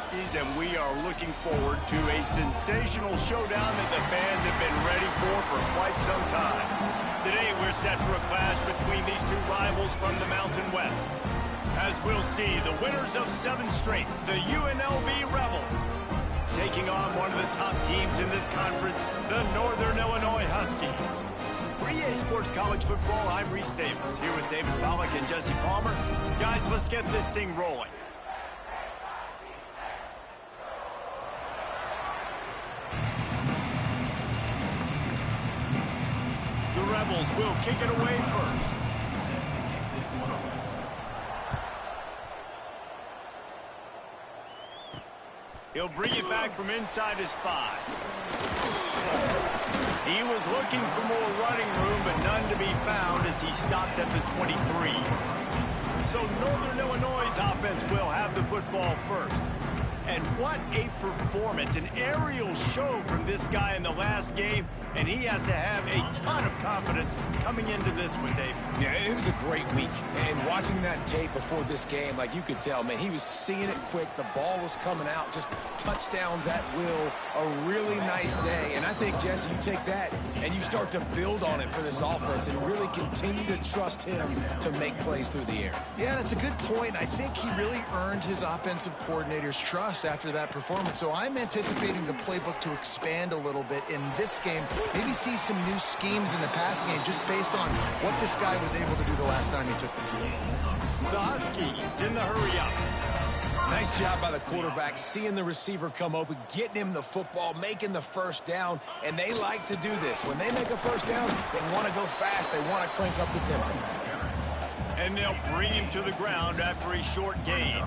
Huskies, and we are looking forward to a sensational showdown that the fans have been ready for quite some time. Today, we're set for a clash between these two rivals from the Mountain West. As we'll see, the winners of 7 straight, the UNLV Rebels, taking on one of the top teams in this conference, the Northern Illinois Huskies. For EA Sports College Football, I'm Reese Davis, here with David Pollack and Jesse Palmer. Guys, let's get this thing rolling. The Rebels will kick it away first. He'll bring it back from inside his 5. He was looking for more running room, but none to be found as he stopped at the 23. So Northern Illinois' offense will have the football first. And what a performance, an aerial show from this guy in the last game, and he has to have a ton of confidence coming into this one, David. Yeah, it was a great week, and watching that tape before this game, like you could tell, man, he was seeing it quick, the ball was coming out, just touchdowns at will, a really nice day, and I think, Jesse, you take that and you start to build on it for this offense and really continue to trust him to make plays through the air. Yeah, that's a good point. I think he really earned his offensive coordinator's trust after that performance. So I'm anticipating the playbook to expand a little bit in this game. Maybe see some new schemes in the passing game just based on what this guy was able to do the last time he took the field. The Huskies in the hurry-up. Nice job by the quarterback, seeing the receiver come open, getting him the football, making the first down, and they like to do this. When they make a first down, they want to go fast. They want to crank up the tempo. And they'll bring him to the ground after a short gain.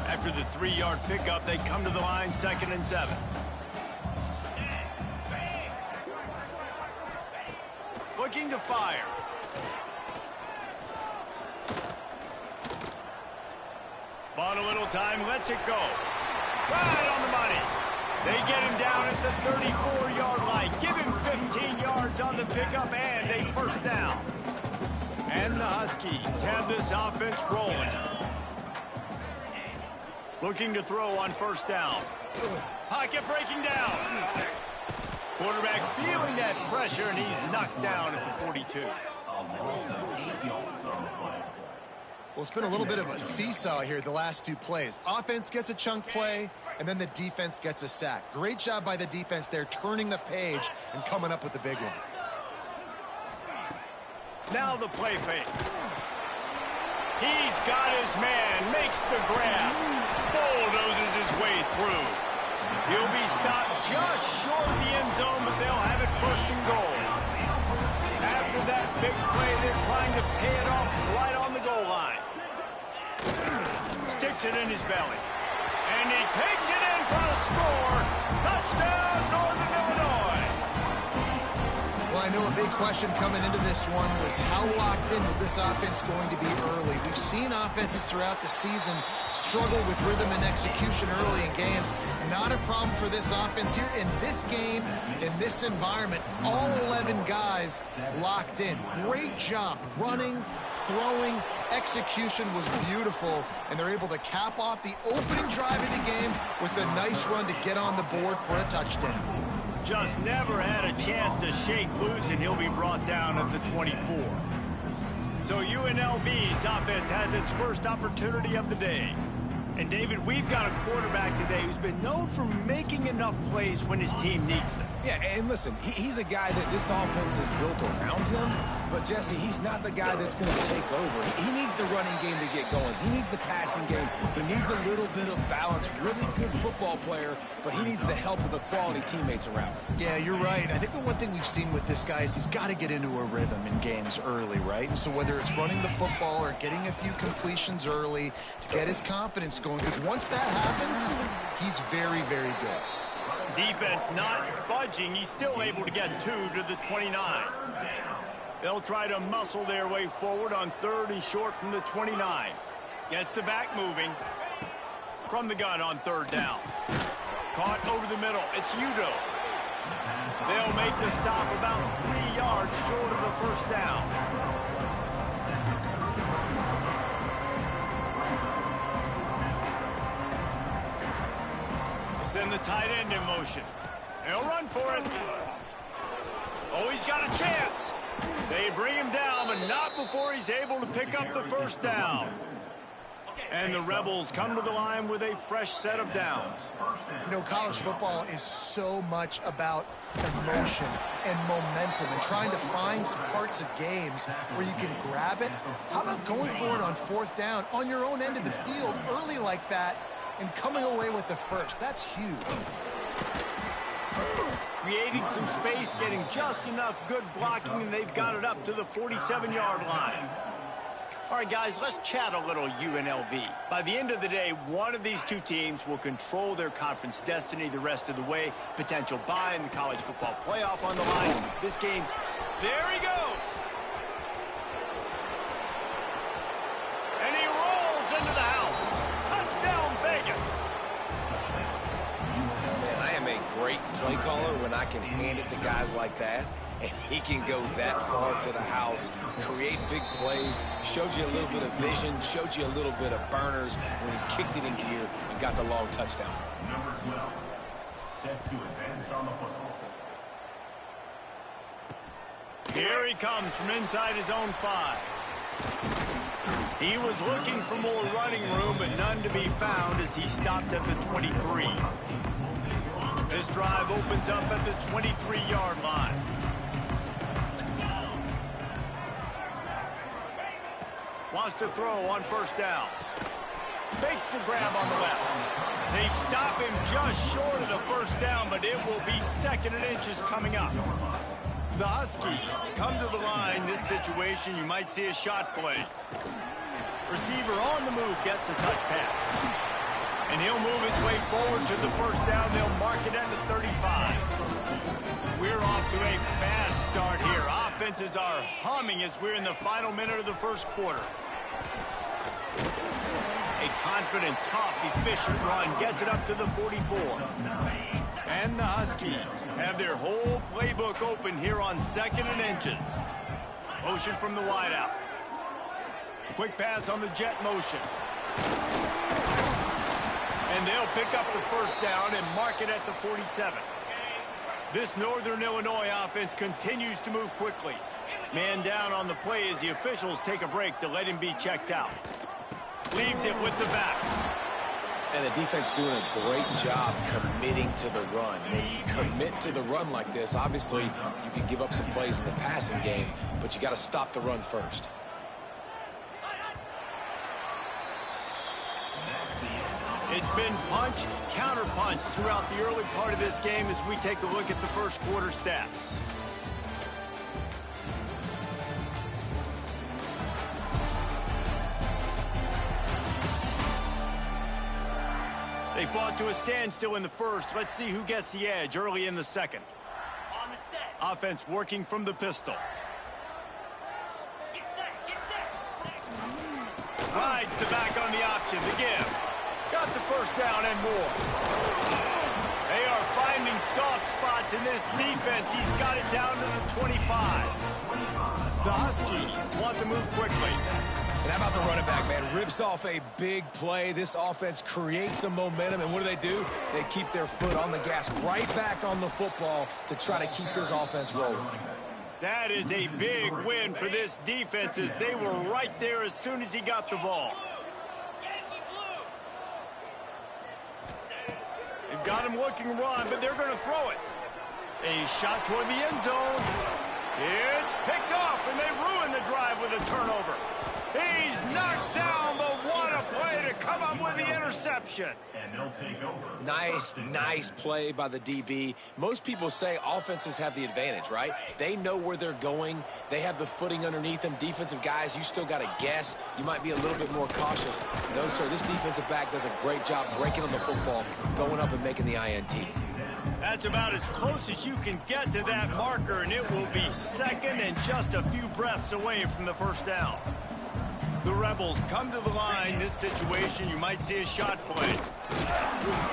After the 3-yard pickup, they come to the line, 2nd and 7. Looking to fire. Bought a little time, lets it go. Right on the money. They get him down at the 34-yard line. Give him 15 yards on the pickup and a first down. And the Huskies have this offense rolling. Looking to throw on first down. Pocket breaking down. Quarterback feeling that pressure, and he's knocked down at the 42. Well, it's been a little bit of a seesaw here the last 2 plays. Offense gets a chunk play, and then the defense gets a sack. Great job by the defense there, turning the page and coming up with the big one. Now the play fake. He's got his man, makes the grab, bulldozes his way through. He'll be stopped just short of the end zone, but they'll have it 1st and goal. After that big play, they're trying to pay it off right on the goal line. Sticks it in his belly. And he takes it in for a score. Touchdown, Northern Illinois. Well, I know a big question coming into this one was how locked in is this offense going to be early? We've seen offenses throughout the season struggle with rhythm and execution early in games. Not a problem for this offense here. In this game, in this environment, all 11 guys locked in. Great job running, throwing, execution was beautiful, and they're able to cap off the opening drive of the game with a nice run to get on the board for a touchdown. Just never had a chance to shake loose, and he'll be brought down at the 24. So UNLV's offense has its first opportunity of the day. And, David, we've got a quarterback today who's been known for making enough plays when his team needs them. Yeah, and listen, he's a guy that this offense is built around him, but, Jesse, he's not the guy that's going to take over. He needs the running game to get going. He needs the passing game. He needs a little bit of balance. Really good football player, but he needs the help of the quality teammates around him. Yeah, you're right. I think the one thing we've seen with this guy is he's got to get into a rhythm in games early, right? And so whether it's running the football or getting a few completions early to get his confidence going, because once that happens, he's very, very good. Defense not budging. He's still able to get 2 to the 29. They'll try to muscle their way forward on 3rd and short from the 29. Gets the back moving. From the gun on 3rd down. Caught over the middle. It's Udo. They'll make the stop about 3 yards short of the first down. Send the tight end in motion. He'll run for it. Oh, he's got a chance. They bring him down, but not before he's able to pick up the first down. And the Rebels come to the line with a fresh set of downs. You know, college football is so much about emotion and momentum and trying to find some parts of games where you can grab it. How about going for it on fourth down on your own end of the field early like that and coming away with the first? That's huge. Creating some space, getting just enough good blocking, and they've got it up to the 47-yard line. All right, guys, let's chat a little UNLV. By the end of the day, one of these two teams will control their conference destiny the rest of the way. Potential bye in the college football playoff on the line. This game, there he goes. And he rolls into the house. Touchdown, Vegas. Man, I am a great play caller when I can hand it to guys like that. And he can go that far to the house, create big plays, showed you a little bit of vision, showed you a little bit of burners when he kicked it in gear and got the long touchdown. Number 12, set to advance on the football. Here he comes from inside his own 5. He was looking for more running room, but none to be found as he stopped at the 23. This drive opens up at the 23-yard line. Wants to throw on first down. Makes the grab on the left. They stop him just short of the first down, but it will be 2nd and inches coming up. The Huskies come to the line. This situation, you might see a shot play. Receiver on the move gets the touch pass. And he'll move his way forward to the first down. They'll mark it at the 35. We're off to a fast start here. Offenses are humming as we're in the final minute of the first quarter. A confident, tough, efficient run gets it up to the 44. And the Huskies have their whole playbook open here on 2nd and inches. Motion from the wideout. Quick pass on the jet motion. And they'll pick up the first down and mark it at the 47. This Northern Illinois offense continues to move quickly. Man down on the play as the officials take a break to let him be checked out. Leaves it with the back. And the defense doing a great job committing to the run. When you commit to the run like this, obviously you can give up some plays in the passing game, but you got to stop the run first. It's been punch, counter-punch throughout the early part of this game as we take a look at the first quarter stats. They fought to a standstill in the first. Let's see who gets the edge early in the second. On the set. Offense working from the pistol. Get set. Rides the back on the option, the give. Got the first down and more. They are finding soft spots in this defense. He's got it down to the 25. The Huskies want to move quickly. And how about the running back, man? Rips off a big play. This offense creates some momentum, and what do? They keep their foot on the gas, right back on the football to try to keep this offense rolling. That is a big win for this defense as they were right there as soon as he got the ball. They've got him looking run, but they're going to throw it. A shot toward the end zone. It's picked off, and they ruin the drive with a turnover. He's knocked down, but what a play to come up with the interception. And they'll take over. Nice play by the DB. Most people say offenses have the advantage, right? They know where they're going. They have the footing underneath them. Defensive guys, you still got to guess. You might be a little bit more cautious. No, sir, this defensive back does a great job breaking on the football, going up and making the INT. That's about as close as you can get to that marker, and it will be second and just a few breaths away from the first down. The Rebels come to the line. This situation, you might see a shot play.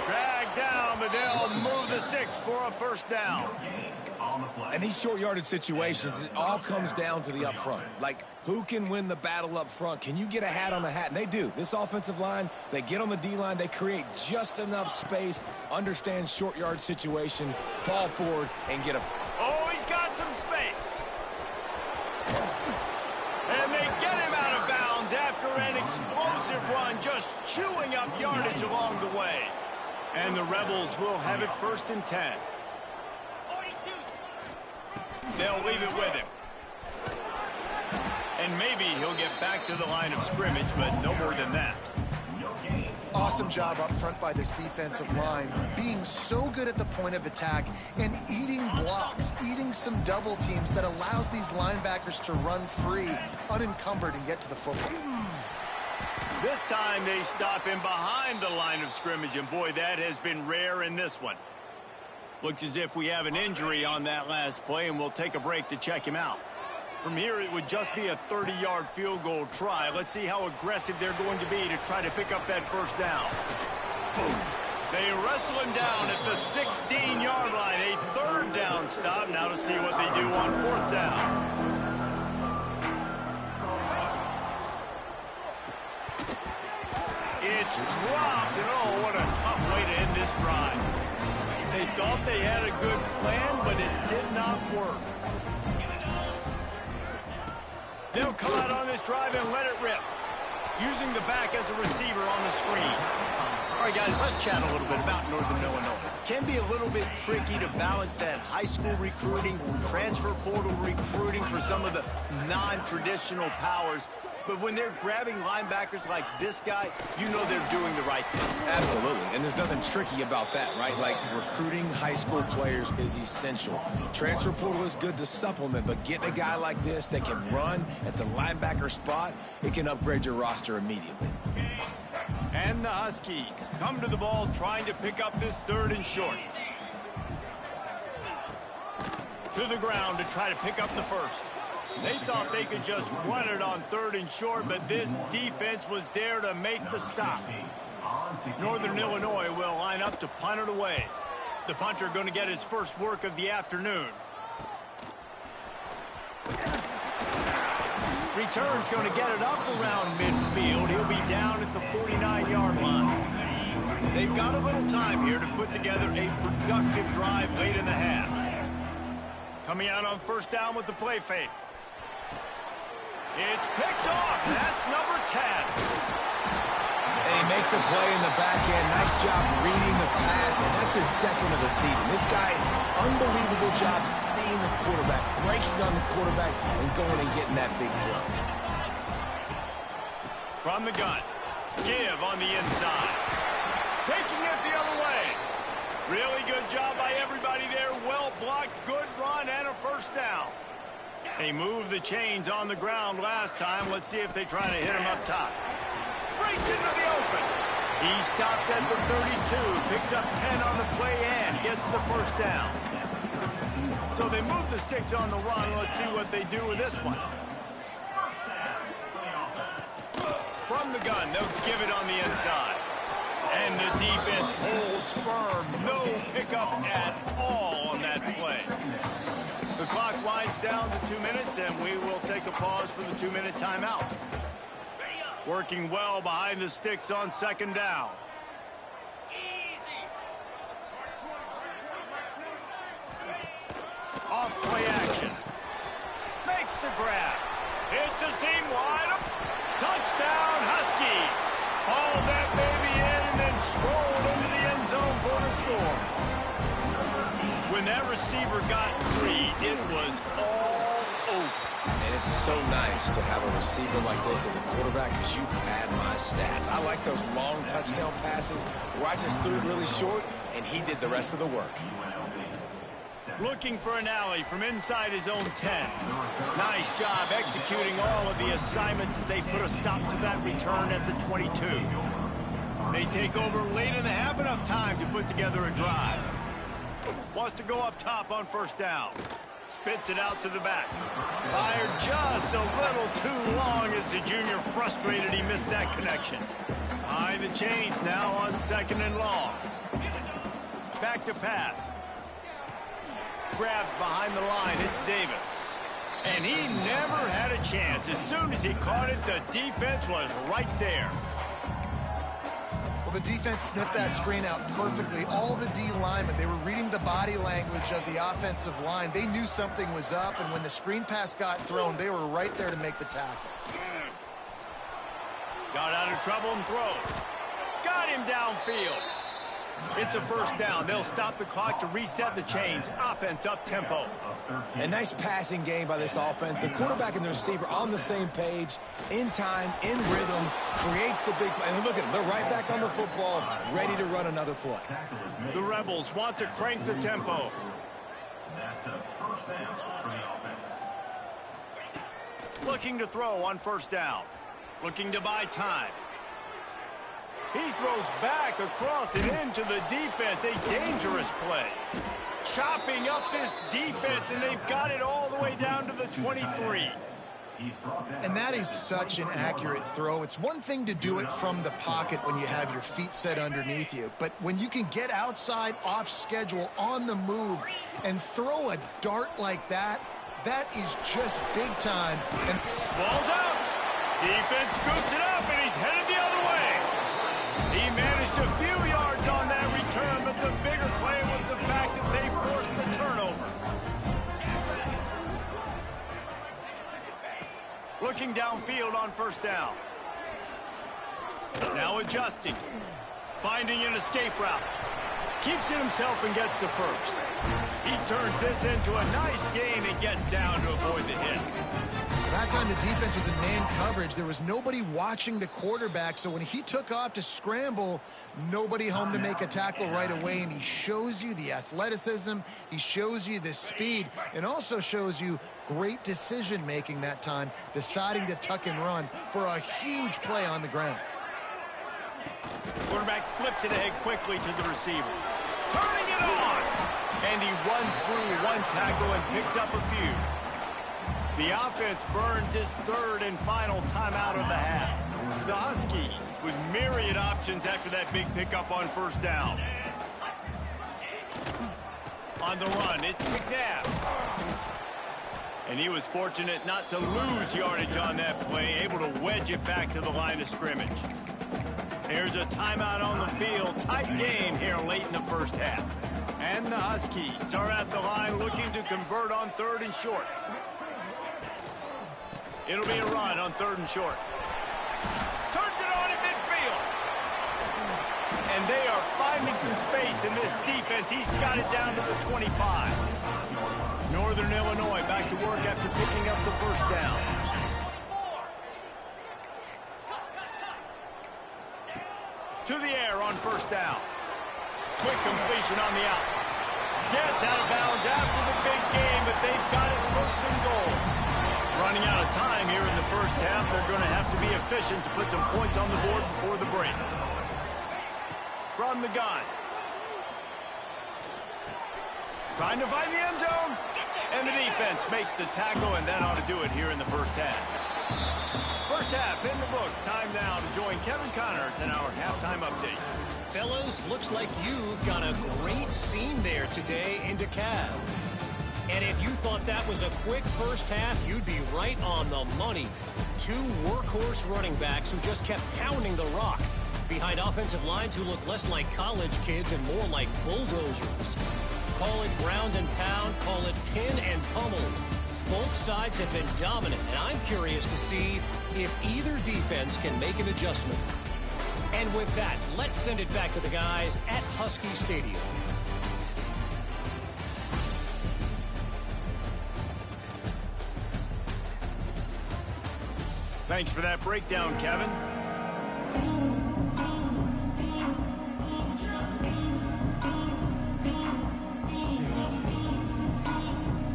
Drag down, but they'll move the sticks for a first down. And these short yardage situations, it all comes down to the up front. Like, who can win the battle up front? Can you get a hat on the hat? And they do. This offensive line, they get on the D-line, they create just enough space, understand short yard situation, fall forward, and get a... Oh, he's got some space. And they get him out of bounds after an explosive run, just chewing up yardage along the way. And the Rebels will have it 1st and 10. They'll leave it with him. And maybe he'll get back to the line of scrimmage, but no more than that. Awesome job up front by this defensive line, being so good at the point of attack and eating blocks, eating some double teams that allows these linebackers to run free, unencumbered, and get to the football. This time they stop him behind the line of scrimmage, and boy, that has been rare in this one. Looks as if we have an injury on that last play, and we'll take a break to check him out. From here, it would just be a 30-yard field goal try. Let's see how aggressive they're going to be to try to pick up that first down. Boom. They wrestle him down at the 16-yard line. A 3rd down stop. Now to see what they do on 4th down. It's dropped, and oh, what a tough way to end this drive. They thought they had a good plan, but it did not work. They'll come out on this drive and let it rip, using the back as a receiver on the screen. All right, guys, let's chat a little bit about Northern Illinois. Can be a little bit tricky to balance that high school recruiting, transfer portal recruiting for some of the non-traditional powers. But when they're grabbing linebackers like this guy, you know they're doing the right thing. Absolutely, and there's nothing tricky about that, right? Like, recruiting high school players is essential. Transfer portal is good to supplement, but getting a guy like this that can run at the linebacker spot, it can upgrade your roster immediately. And the Huskies come to the ball trying to pick up this 3rd and short. To the ground to try to pick up the first. They thought they could just run it on 3rd and short, but this defense was there to make the stop. Northern Illinois will line up to punt it away. The punter going to get his first work of the afternoon. Return's going to get it up around midfield. He'll be down at the 49-yard line. They've got a little time here to put together a productive drive late in the half. Coming out on 1st down with the play fake. It's picked off. That's number 10. And he makes a play in the back end. Nice job reading the pass, and that's his 2nd of the season. This guy, unbelievable job seeing the quarterback, breaking on the quarterback, and going and getting that big play. From the gun, give on the inside. Taking it the other way. Really good job by everybody there. Well blocked, good run, and a first down. They moved the chains on the ground last time. Let's see if they try to hit him up top. Breaks into the open. He stopped at the 32, picks up 10 on the play and gets the first down. So they move the sticks on the run. Let's see what they do with this one. From the gun, they'll give it on the inside. And the defense holds firm. No pickup at all on that play. The clock winds down to 2 minutes, and we will take a pause for the 2-minute timeout. Working well behind the sticks on 2nd down. Off play action. Makes the grab. It's a seam wide up. Touchdown, Huskies. Hauled that baby in and then strolled into the end zone for the score. When that receiver got free, it was all over. And it's so nice to have a receiver like this as a quarterback because you pad my stats. I like those long touchdown passes where I just threw it really short and he did the rest of the work. Looking for an alley from inside his own 10. Nice job executing all of the assignments as they put a stop to that return at the 22. They take over late in the half, enough time to put together a drive. Wants to go up top on 1st down. Spits it out to the back. Fired just a little too long as the junior frustrated he missed that connection. Behind the chains now on 2nd and long. Back to pass. Grabbed behind the line, it's Davis. And he never had a chance. As soon as he caught it, the defense was right there. Well, the defense sniffed that screen out perfectly. All the D linemen, they were reading the body language of the offensive line. They knew something was up, and when the screen pass got thrown, they were right there to make the tackle. Got out of trouble and throws. Got him downfield. It's a first down. They'll stop the clock to reset the chains. Offense up tempo. A nice passing game by this offense. The quarterback and the receiver on the same page, in time, in rhythm, creates the big play. And look at them. They're right back on the football, ready to run another play. The Rebels want to crank the tempo. That's a first down for the offense. Looking to throw on first down. Looking to buy time. He throws back across and into the defense. A dangerous play. Chopping up this defense, and they've got it all the way down to the 23. And that is such an accurate throw. It's one thing to do it from the pocket when you have your feet set underneath you, but when you can get outside, off schedule, on the move, and throw a dart like that, that is just big time. And ball's out. Defense scoops it up, and he's headed the other way. He managed a few yards on that return, but the bigger play was the fact that they forced the turnover. Looking downfield on first down. Now adjusting. Finding an escape route. Keeps it himself and gets the first. He turns this into a nice gain and gets down to avoid the hit. That time the defense was in man coverage. There was nobody watching the quarterback, so when he took off to scramble, nobody home to make a tackle right away, and he shows you the athleticism, he shows you the speed, and also shows you great decision-making that time, deciding to tuck and run for a huge play on the ground. Quarterback flips it ahead quickly to the receiver. Turning it on! And he runs through one tackle and picks up a few. The offense burns its third and final timeout of the half. The Huskies with myriad options after that big pickup on first down. On the run, it's McNabb. And he was fortunate not to lose yardage on that play, able to wedge it back to the line of scrimmage. Here's a timeout on the field. Tight game here late in the first half. And the Huskies are at the line looking to convert on 3rd and short. It'll be a run on 3rd and short. Turns it on in midfield. And they are finding some space in this defense. He's got it down to the 25. Northern Illinois back to work after picking up the first down. To the air on first down. Quick completion on the out. Gets out of bounds after the big game, but they've got it 1st and goal. Running out of time here in the first half. They're going to have to be efficient to put some points on the board before the break. From the gun. Trying to find the end zone. And the defense makes the tackle, and that ought to do it here in the first half. First half in the books. Time now to join Kevin Connors in our halftime update. Fellas, looks like you've got a great scene there today in DeKalb. And if you thought that was a quick first half, you'd be right on the money. 2 workhorse running backs who just kept pounding the rock behind offensive lines who look less like college kids and more like bulldozers. Call it ground and pound, call it pin and pummel. Both sides have been dominant, and I'm curious to see if either defense can make an adjustment. And with that, let's send it back to the guys at Husky Stadium. Thanks for that breakdown, Kevin.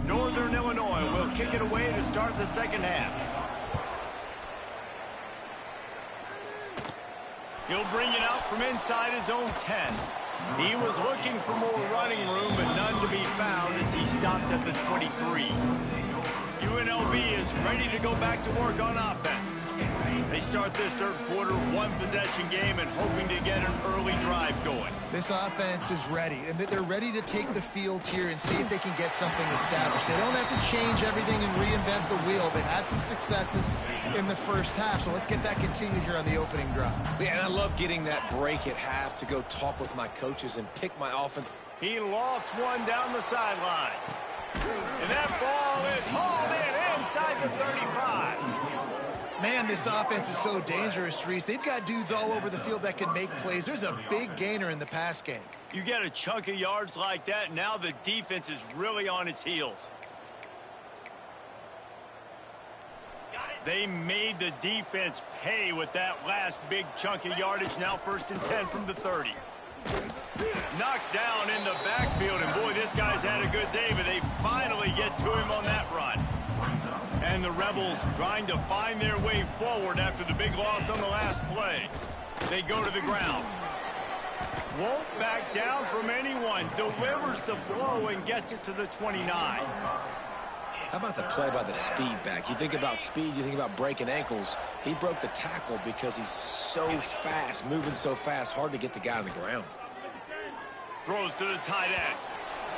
Northern Illinois will kick it away to start the second half. He'll bring it out from inside his own 10. He was looking for more running room, but none to be found as he stopped at the 23. UNLV is ready to go back to work on offense. They start this third quarter, one-possession game, and hoping to get an early drive going. This offense is ready, and they're ready to take the field here and see if they can get something established. They don't have to change everything and reinvent the wheel. They've had some successes in the first half, so let's get that continued here on the opening drive. Yeah, and I love getting that break at half to go talk with my coaches and pick my offense. He lofts one down the sideline. And that ball is hauled in inside the 35. Man, this offense is so dangerous, Reese. They've got dudes all over the field that can make plays. There's a big gainer in the pass game. You get a chunk of yards like that, now the defense is really on its heels. They made the defense pay with that last big chunk of yardage. Now 1st and 10 from the 30. Knocked down in the backfield, and boy, this guy's had a good day, but they finally get to him on that run. And the Rebels trying to find their way forward after the big loss on the last play. They go to the ground. Won't back down from anyone. Delivers the blow and gets it to the 29. How about the play by the speed back? You think about speed, you think about breaking ankles. He broke the tackle because he's so fast, moving so fast, hard to get the guy on the ground. Throws to the tight end.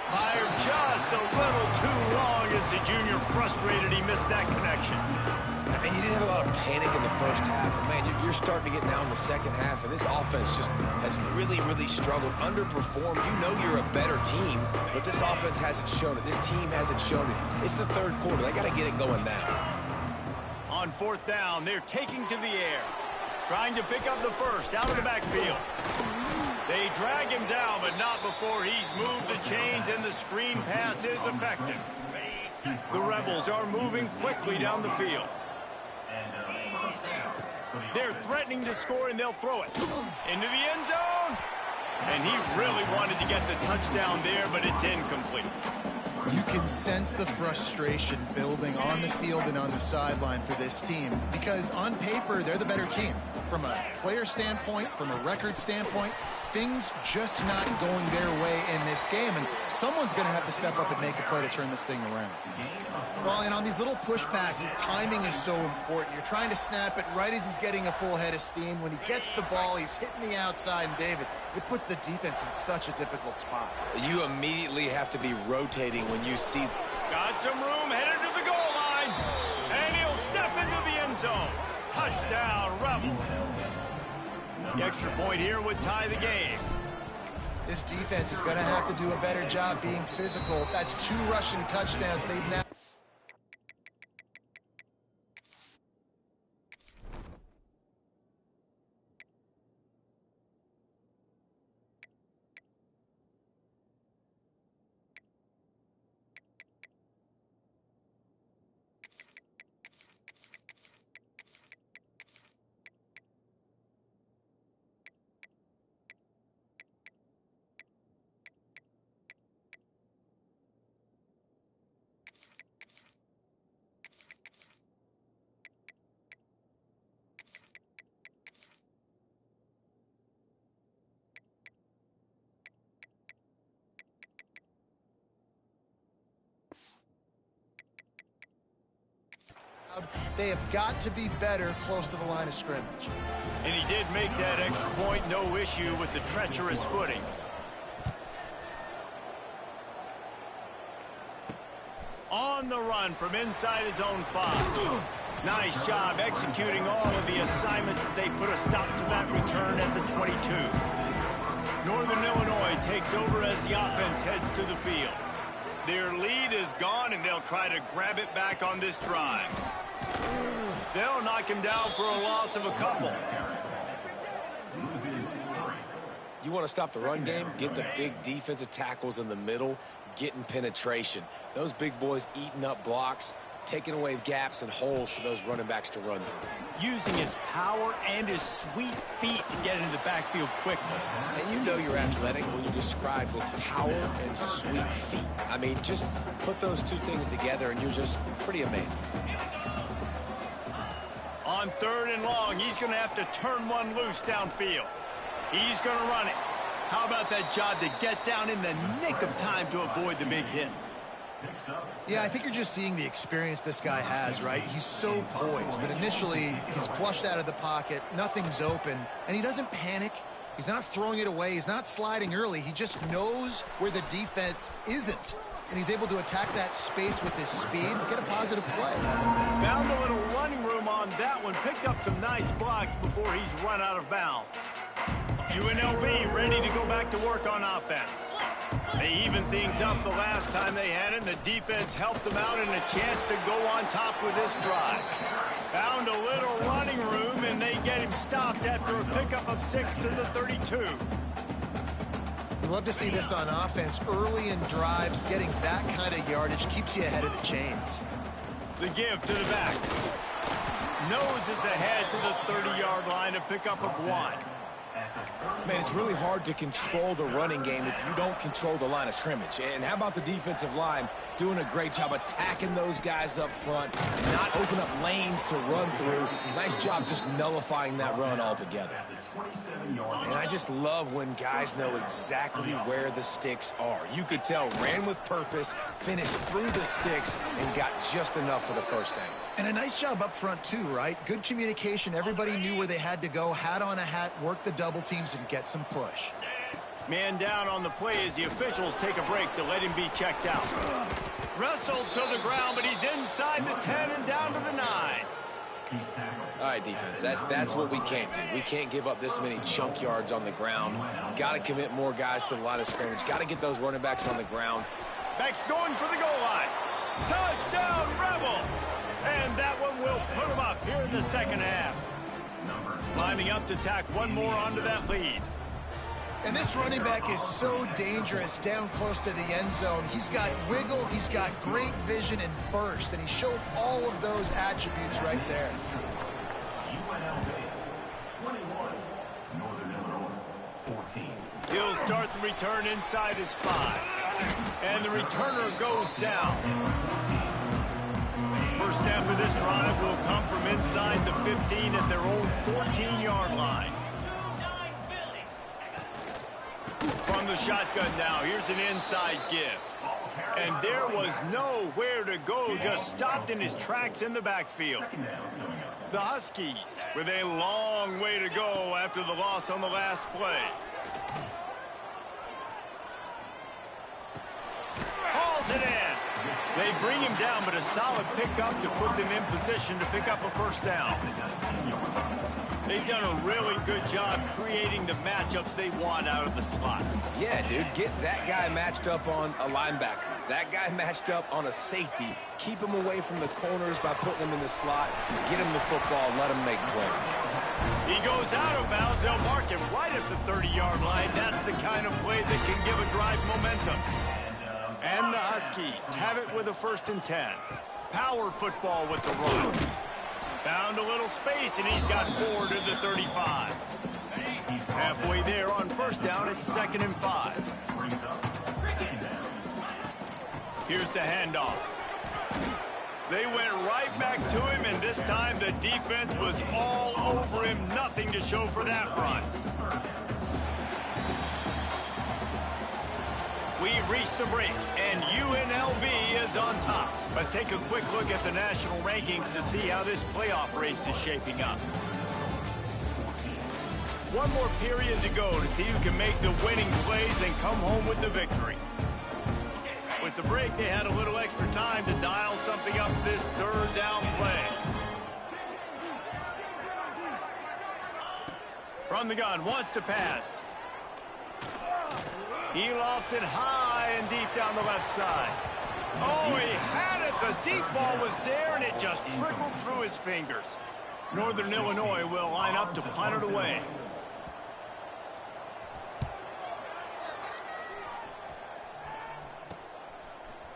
Fired just a little too long as the junior frustrated he missed that connection. And you didn't have a lot of panic in the first half. Man, you're starting to get now in the second half, and this offense just has really, really struggled, underperformed. You know you're a better team, but this offense hasn't shown it. This team hasn't shown it. It's the third quarter. They got to get it going now. On 4th down, they're taking to the air. Trying to pick up the first out of the backfield. They drag him down, but not before he's moved the chains, and the screen pass is effective. The Rebels are moving quickly down the field. They're threatening to score, and they'll throw it into the end zone. And he really wanted to get the touchdown there, but it's incomplete. You can sense the frustration building on the field and on the sideline for this team because on paper, they're the better team. From a player standpoint, from a record standpoint, things just not going their way in this game, and someone's going to have to step up and make a play to turn this thing around. Well, and on these little push passes, timing is so important. You're trying to snap it right as he's getting a full head of steam. When he gets the ball, he's hitting the outside, and David, it puts the defense in such a difficult spot. You immediately have to be rotating when you see. Got some room, headed to the goal line, and he'll step into the end zone. Touchdown, Rebels. The extra point here would tie the game. This defense is going to have to do a better job being physical. That's 2 rushing touchdowns. They've now... They have got to be better close to the line of scrimmage. And he did make that extra point, no issue with the treacherous footing. On the run from inside his own 5. Nice job executing all of the assignments as they put a stop to that return at the 22. Northern Illinois takes over as the offense heads to the field. Their lead is gone, and they'll try to grab it back on this drive. They'll knock him down for a loss of a couple. You want to stop the run game? Get the big defensive tackles in the middle, getting penetration. Those big boys eating up blocks, taking away gaps and holes for those running backs to run through. Using his power and his sweet feet to get into the backfield quickly. And you know you're athletic when you describe with power and sweet feet. I mean, just put those two things together and you're just pretty amazing. On On 3rd and long, he's going to have to turn one loose downfield. He's going to run it. How about that job to get down in the nick of time to avoid the big hit? Yeah, I think you're just seeing the experience this guy has, right? He's so poised that initially he's flushed out of the pocket, nothing's open, and he doesn't panic. He's not throwing it away. He's not sliding early. He just knows where the defense isn't, and he's able to attack that space with his speed and get a positive play. Found a little running room on that one. Picked up some nice blocks before he's run out of bounds. UNLV ready to go back to work on offense. They evened things up the last time they had it, and the defense helped them out and a chance to go on top with this drive. Found a little running room, and they get him stopped after a pickup of 6 to the 32. We love to see this on offense. Early in drives, getting that kind of yardage keeps you ahead of the chains. The give to the back. Noses ahead to the 30-yard line, a pickup of 1. Man, it's really hard to control the running game if you don't control the line of scrimmage. And how about the defensive line doing a great job attacking those guys up front, not open up lanes to run through. Nice job just nullifying that run altogether. And I just love when guys know exactly where the sticks are. You could tell ran with purpose, finished through the sticks, and got just enough for the first down. And a nice job up front too, right? Good communication. Everybody knew where they had to go. Hat on a hat, work the double teams, and get some push. Man down on the play as the officials take a break to let him be checked out. Wrestled to the ground, but he's inside the 10 and down to the 9. All right, defense, that's what we can't do. We can't give up this many chunk yards on the ground. Got to commit more guys to the line of scrimmage. Got to get those running backs on the ground. Backs going for the goal line. Touchdown, Rebels! And that one will put them up here in the second half. Lining up to tack one more onto that lead. And this running back is so dangerous down close to the end zone. He's got wiggle, he's got great vision and burst, and he showed all of those attributes right there. UNLV 21, Northern Illinois 14. He'll start the return inside his 5. And the returner goes down. First snap of this drive will come from inside the 15 at their own 14-yard line. From the shotgun now, here's an inside give. And there was nowhere to go, just stopped in his tracks in the backfield. The Huskies with a long way to go after the loss on the last play. Hauls it in. They bring him down, but a solid pickup to put them in position to pick up a first down. They've done a really good job creating the matchups they want out of the slot. Yeah, dude, get that guy matched up on a linebacker. That guy matched up on a safety. Keep him away from the corners by putting him in the slot. Get him the football, let him make plays. He goes out of bounds. They'll mark him right at the 30-yard line. That's the kind of play that can give a drive momentum. And the Huskies have it with a 1st and 10. Power football with the run. Found a little space, and he's got 4 to the 35. Halfway there on first down, it's 2nd and 5. Here's the handoff. They went right back to him, and this time the defense was all over him. Nothing to show for that run. We've reached the break, and UNLV is on top. Let's take a quick look at the national rankings to see how this playoff race is shaping up. One more period to go to see who can make the winning plays and come home with the victory. With the break, they had a little extra time to dial something up this 3rd down play. From the gun, wants to pass. He lofts it high and deep down the left side. Oh, he had it. The deep ball was there, and it just trickled through his fingers. Northern Illinois will line up to punt it away.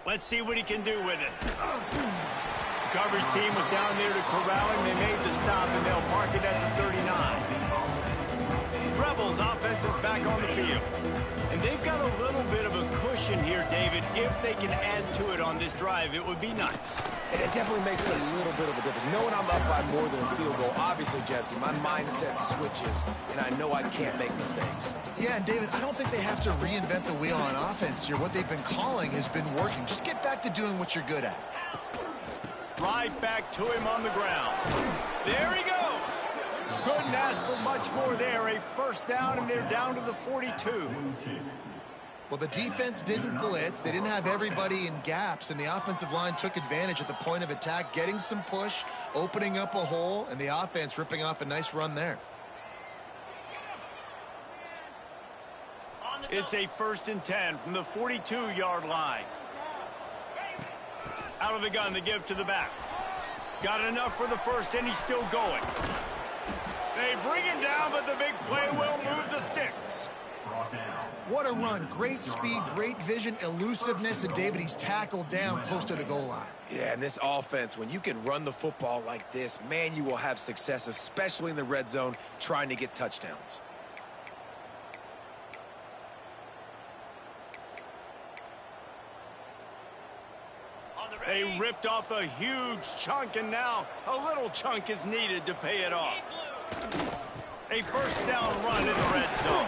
Let's see what he can do with it. The coverage team was down there to corral him. They made the stop, and they'll mark it at the 39. Rebels Eagles offense is back on the field. And they've got a little bit of a cushion here, David. If they can add to it on this drive, it would be nice. And it definitely makes a little bit of a difference. Knowing I'm up by more than a field goal, obviously, Jesse, my mindset switches, and I know I can't make mistakes. Yeah, and David, I don't think they have to reinvent the wheel on offense here. What they've been calling has been working. Just get back to doing what you're good at. Right back to him on the ground. There he goes. Couldn't ask for much more there. A first down, and they're down to the 42. Well, the defense didn't blitz. They didn't have everybody in gaps, and the offensive line took advantage at the point of attack, getting some push, opening up a hole, and the offense ripping off a nice run there. It's a 1st and 10 from the 42-yard line. Out of the gun to give to the back. Got enough for the first, and he's still going. They bring him down, but the big play will move the sticks. What a run. Great speed, great vision, elusiveness, and David, he's tackled down close to the goal line. Yeah, and this offense, when you can run the football like this, man, you will have success, especially in the red zone, trying to get touchdowns. They ripped off a huge chunk, and now a little chunk is needed to pay it off. A first down run in the red zone.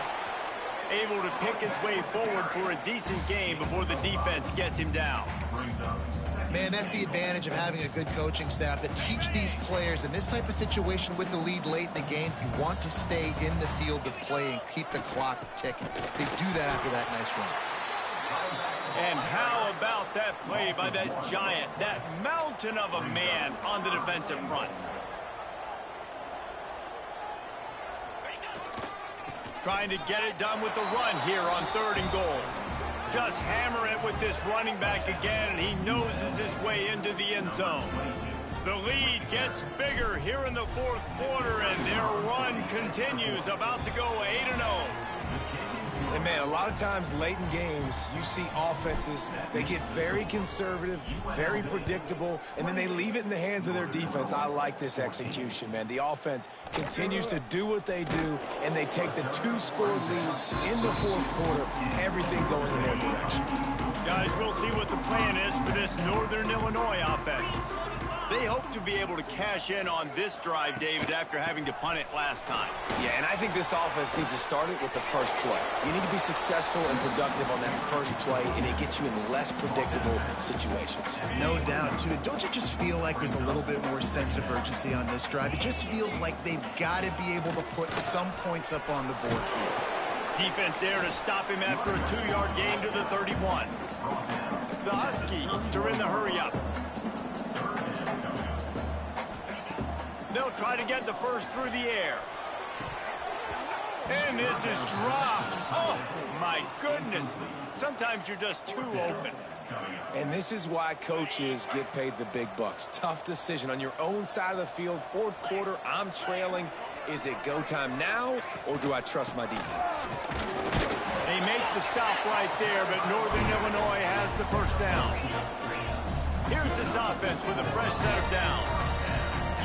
Able to pick his way forward for a decent game before the defense gets him down. Man, that's the advantage of having a good coaching staff that teach these players in this type of situation with the lead late in the game. You want to stay in the field of play and keep the clock ticking. They do that after that nice run. And how about that play by that giant, that mountain of a man on the defensive front? Trying to get it done with the run here on 3rd and goal. Just hammer it with this running back again, and he noses his way into the end zone. The lead gets bigger here in the 4th quarter, and their run continues, about to go 8-0. And, man, a lot of times late in games, you see offenses, they get very conservative, very predictable, and then they leave it in the hands of their defense. I like this execution, man. The offense continues to do what they do, and they take the 2-score lead in the 4th quarter, everything going in their direction. Guys, we'll see what the plan is for this Northern Illinois offense. They hope to be able to cash in on this drive, David, after having to punt it last time. Yeah, and I think this offense needs to start it with the first play. You need to be successful and productive on that first play, and it gets you in less predictable situations. No doubt, too. Don't you just feel like there's a little bit more sense of urgency on this drive? It just feels like they've got to be able to put some points up on the board here. Defense there to stop him after a 2-yard gain to the 31. The Huskies are in the hurry-up. They'll try to get the first through the air. And this is dropped. Oh, my goodness. Sometimes you're just too open. And this is why coaches get paid the big bucks. Tough decision on your own side of the field. 4th quarter, I'm trailing. Is it go time now, or do I trust my defense? They make the stop right there, but Northern Illinois has the first down. Here's this offense with a fresh set of downs.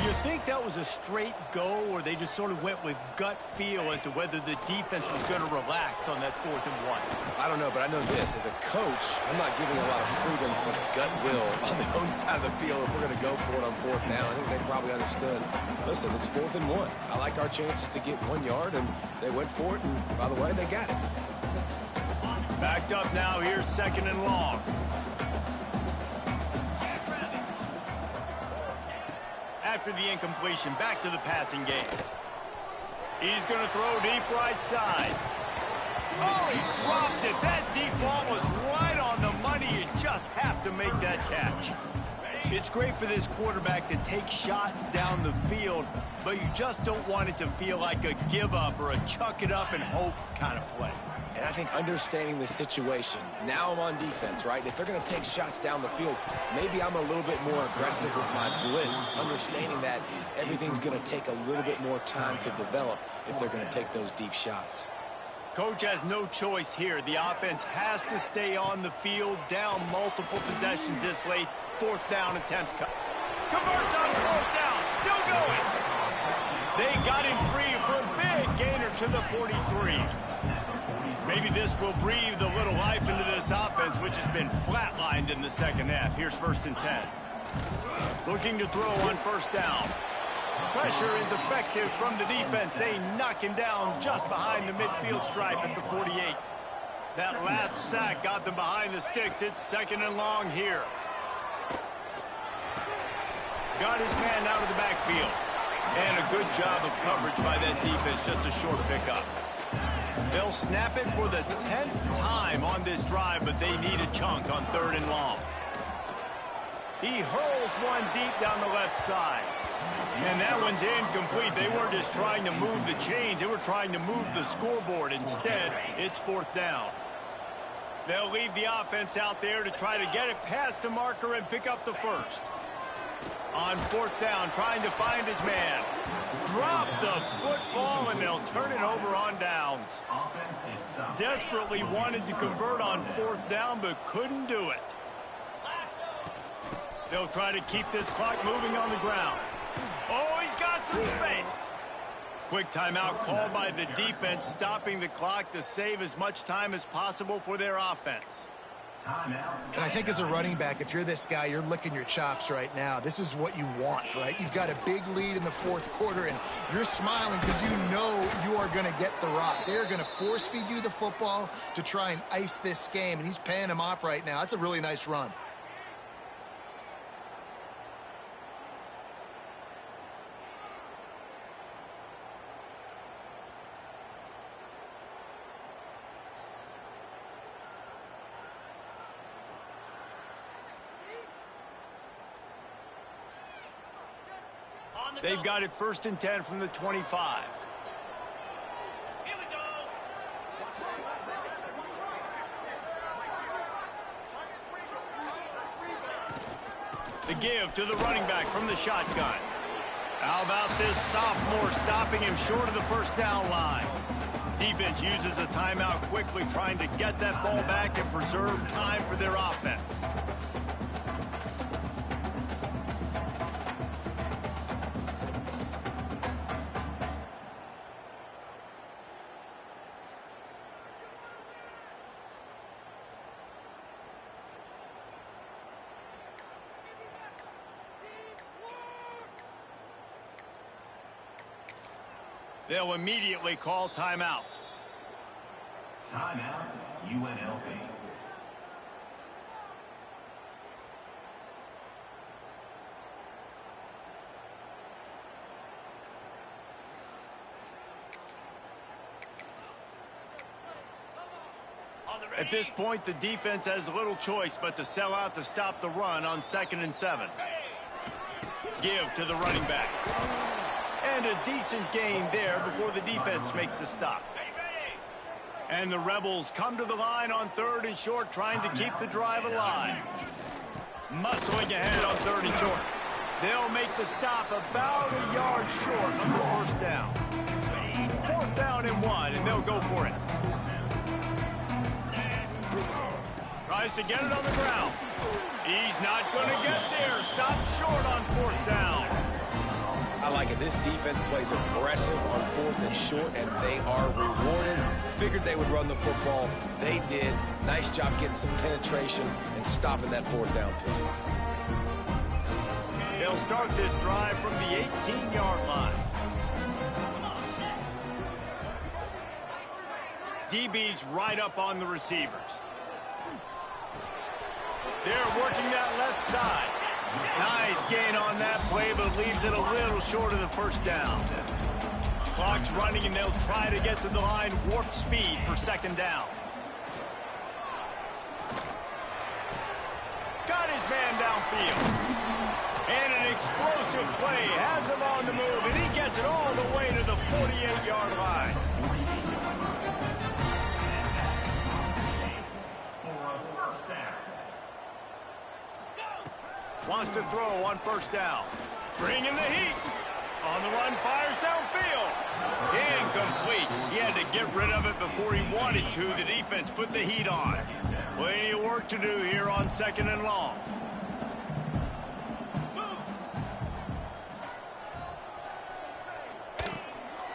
You think that was a straight go, or they just sort of went with gut feel as to whether the defense was going to relax on that 4th and 1? I don't know, but I know this. As a coach, I'm not giving a lot of freedom for the gut will on the own side of the field if we're going to go for it on 4th down. I think they probably understood. Listen, it's 4th and 1. I like our chances to get 1 yard, and they went for it, and by the way, they got it. Backed up now. Here's 2nd and long. After the incompletion, back to the passing game. He's going to throw deep right side. Oh, he dropped it. That deep ball was right on the money. You just have to make that catch. It's great for this quarterback to take shots down the field, but you just don't want it to feel like a give up or a chuck it up and hope kind of play. And I think understanding the situation, now I'm on defense, right? If they're going to take shots down the field, maybe I'm a little bit more aggressive with my blitz, understanding that everything's going to take a little bit more time to develop if they're going to take those deep shots. Coach has no choice here. The offense has to stay on the field, down multiple possessions this late. 4th down attempt. Converts on 4th down. Still going. They got him free for a big gainer to the 43. Maybe this will breathe a little life into this offense, which has been flatlined in the second half. Here's 1st and 10. Looking to throw on 1st down. Pressure is effective from the defense. They knock him down just behind the midfield stripe at the 48. That last sack got them behind the sticks. It's 2nd and long here. Got his man out of the backfield. And a good job of coverage by that defense. Just a short pickup. They'll snap it for the 10th time on this drive, but they need a chunk on 3rd and long. He hurls one deep down the left side. And that one's incomplete. They weren't just trying to move the chains. They were trying to move the scoreboard. Instead, it's 4th down. They'll leave the offense out there to try to get it past the marker and pick up the 1st. On 4th down, trying to find his man. Drop the football, and they'll turn it over on downs. Desperately wanted to convert on 4th down, but couldn't do it. They'll try to keep this clock moving on the ground. Oh, he's got some space. Quick timeout called by the defense, stopping the clock to save as much time as possible for their offense. And I think as a running back, if you're this guy, you're licking your chops right now. This is what you want, right? You've got a big lead in the 4th quarter, and you're smiling because you know you are going to get the rock. They're going to force feed you the football to try and ice this game, and he's paying him off right now. That's a really nice run. They've got it 1st and 10 from the 25. Here we go. The give to the running back from the shotgun. How about this sophomore stopping him short of the 1st down line? Defense uses a timeout quickly, trying to get that ball back and preserve time for their offense. They'll immediately call timeout. Timeout, UNLV. At this point, the defense has little choice but to sell out to stop the run on 2nd and 7. Give to the running back. And a decent gain there before the defense makes the stop. And the Rebels come to the line on 3rd and short, trying to keep the drive alive. Muscling ahead on 3rd and short. They'll make the stop about a yard short of the 1st down. 4th down and 1, and they'll go for it. Tries to get it on the ground. He's not going to get there. Stopped short on 4th down. I like it. This defense plays aggressive on 4th and short, and they are rewarded. Figured they would run the football. They did. Nice job getting some penetration and stopping that 4th down play. They'll start this drive from the 18-yard line. DB's right up on the receivers. They're working that left side. Nice gain on that play, but leaves it a little short of the 1st down. Clock's running, and they'll try to get to the line warp speed for 2nd down. Got his man downfield. And an explosive play has him on the move, and he gets it all the way to the 48-yard line. Wants to throw on 1st down. Bringing the heat. On the run, fires downfield. Incomplete. He had to get rid of it before he wanted to. The defense put the heat on. Plenty of work to do here on 2nd and long.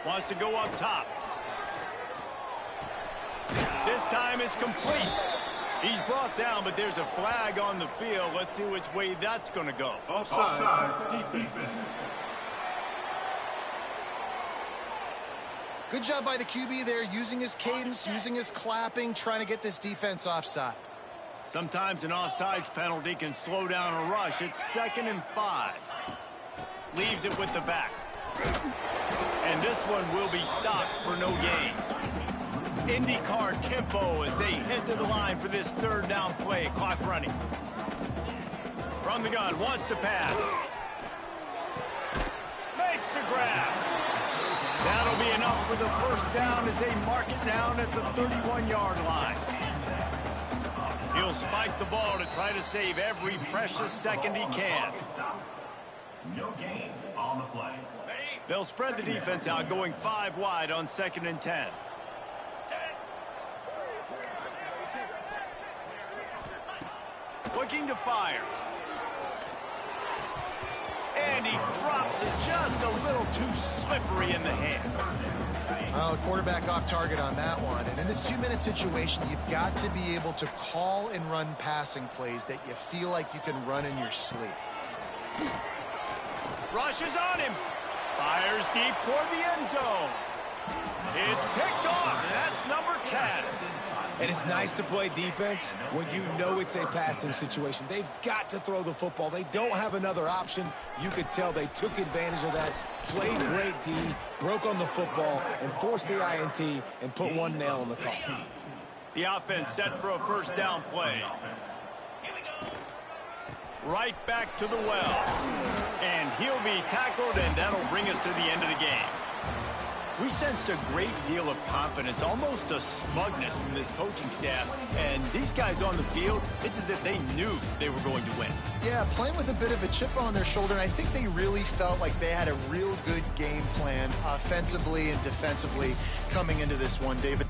Wants to go up top. This time it's complete. He's brought down, but there's a flag on the field. Let's see which way that's going to go. Offside. Defense. Good job by the QB there, using his cadence, using his clapping, trying to get this defense offside. Sometimes an offsides penalty can slow down a rush. It's 2nd and 5. Leaves it with the back. And this one will be stopped for no gain. IndyCar tempo as they head to the line for this 3rd down play. Clock running. From the gun, wants to pass. Makes the grab. That'll be enough for the 1st down as they mark it down at the 31-yard line. He'll spike the ball to try to save every precious second he can. No gain on the play. They'll spread the defense out, going 5 wide on 2nd and 10. Looking to fire. And he drops it just a little too slippery in the hands. Well, the quarterback off target on that one. And in this 2-minute situation, you've got to be able to call and run passing plays that you feel like you can run in your sleep. Rushes on him. Fires deep toward the end zone. It's picked off, and that's number 10. And it's nice to play defense when you know it's a passing situation. They've got to throw the football. They don't have another option. You could tell they took advantage of that, played great D, broke on the football, and forced the INT and put one nail in the coffin. The offense set for a 1st down play. Right back to the well. And he'll be tackled, and that'll bring us to the end of the game. We sensed a great deal of confidence, almost a smugness from this coaching staff. And these guys on the field, it's as if they knew they were going to win. Yeah, playing with a bit of a chip on their shoulder, and I think they really felt like they had a real good game plan offensively and defensively coming into this one, David.